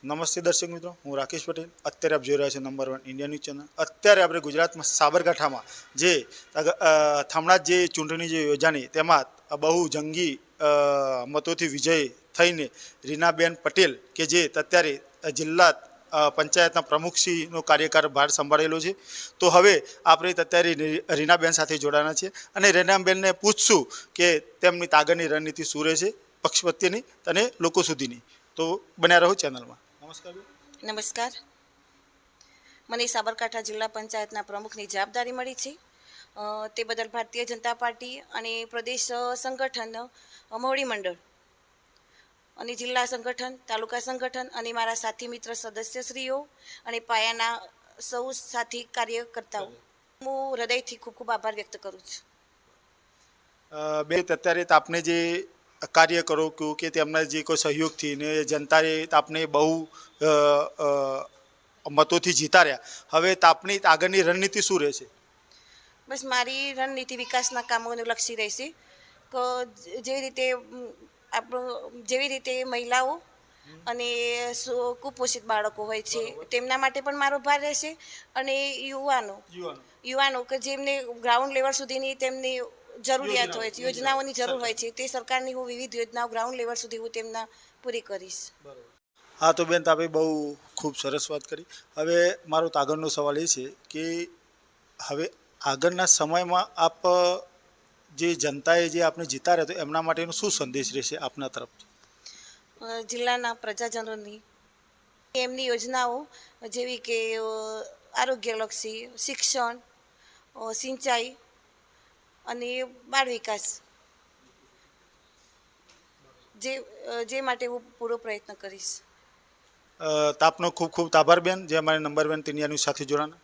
નમસ્તે દર્શક મિત્રો, હું રાકેશ પટેલ. અત્યારે આપ જોઈ રહ્યા છો નંબર 1 ઇન્ડિયા ન્યૂઝ ચેનલ. અત્યારે આપણે ગુજરાતમાં સાબરકાંઠામાં જે હમણાં જે ચૂંટણી જે યોજાની તેમાં બહુ જંગી મતોથી વિજય થઈને રીનાબેન પટેલ કે જે અત્યારે જિલ્લા પંચાયતના પ્રમુખશ્રીનો કાર્યકાર ભાર સંભાળેલો છે. તો હવે આપણે અત્યારે રીનાબેન સાથે જોડાના છીએ અને રીનાબેનને પૂછશું કે તેમની આગળની રણનીતિ શું રહેશે પક્ષ પ્રત્યેની અને લોકો સુધીની. તો બન્યા રહો ચેનલમાં. નમસ્કાર. નમસ્કાર. મને સાબરકાંઠા જિલ્લા પંચાયતના પ્રમુખની જવાબદારી મળી છે. તે બદલ ભારતીય જનતા પાર્ટી અને પ્રદેશ સંગઠન મહોળી મંડળ અને જિલ્લા સંગઠન, તાલુકા સંગઠન અને મારા સાથી મિત્ર સદસ્યશ્રીઓ અને પાયાના સૌ સાથી કાર્યકર્તાઓ, હું હૃદયથી ખૂબ ખૂબ આભાર વ્યક્ત કરું છું. બે અત્યારે આપને જે કાર્ય કરો કે તેમના જે કોઈ સહયોગથી ને જનતાએ આપને બહુ મતોથી જીતાડ્યા. હવે આપની આગળની રણનીતિ શું રહેશે? બસ મારી રણનીતિ વિકાસના કામોને લક્ષી રહેશે. કે જેવી રીતે મહિલાઓ અને કુપોષિત બાળકો હોય છે તેમના માટે પણ મારો ભાર રહેશે અને યુવાનો કે જેમને ગ્રાઉન્ડ લેવલ સુધીની તેમની જરૂરિયાત હોય છે, યોજનાઓની જરૂર હોય છે, તે સરકારની હું વિવિધ યોજનાઓ ગ્રાઉન્ડ લેવલ સુધી હું તેમના પૂરી કરીશ. હા, તો બેન તમે બહુ ખૂબ સરસ વાત કરી. હવે મારો આગળનો સવાલ એ છે કે હવે આગળના સમયમાં આપ જે જનતાએ જે આપણે જીતાડ્યા તો એમના માટેનો શું સંદેશ રહેશે આપના તરફથી? જિલ્લાના પ્રજાજનોની એમની યોજનાઓ જેવી કે આરોગ્યલક્ષી, શિક્ષણ, સિંચાઈ અને બાળ વિકાસ જે માટે હું પૂરો પ્રયત્ન કરીશ. આપનો ખૂબ ખૂબ આભાર બેન, જે અમારે નંબર 1 ઇન્ડિયા ન્યૂઝ સાથે જોડાના.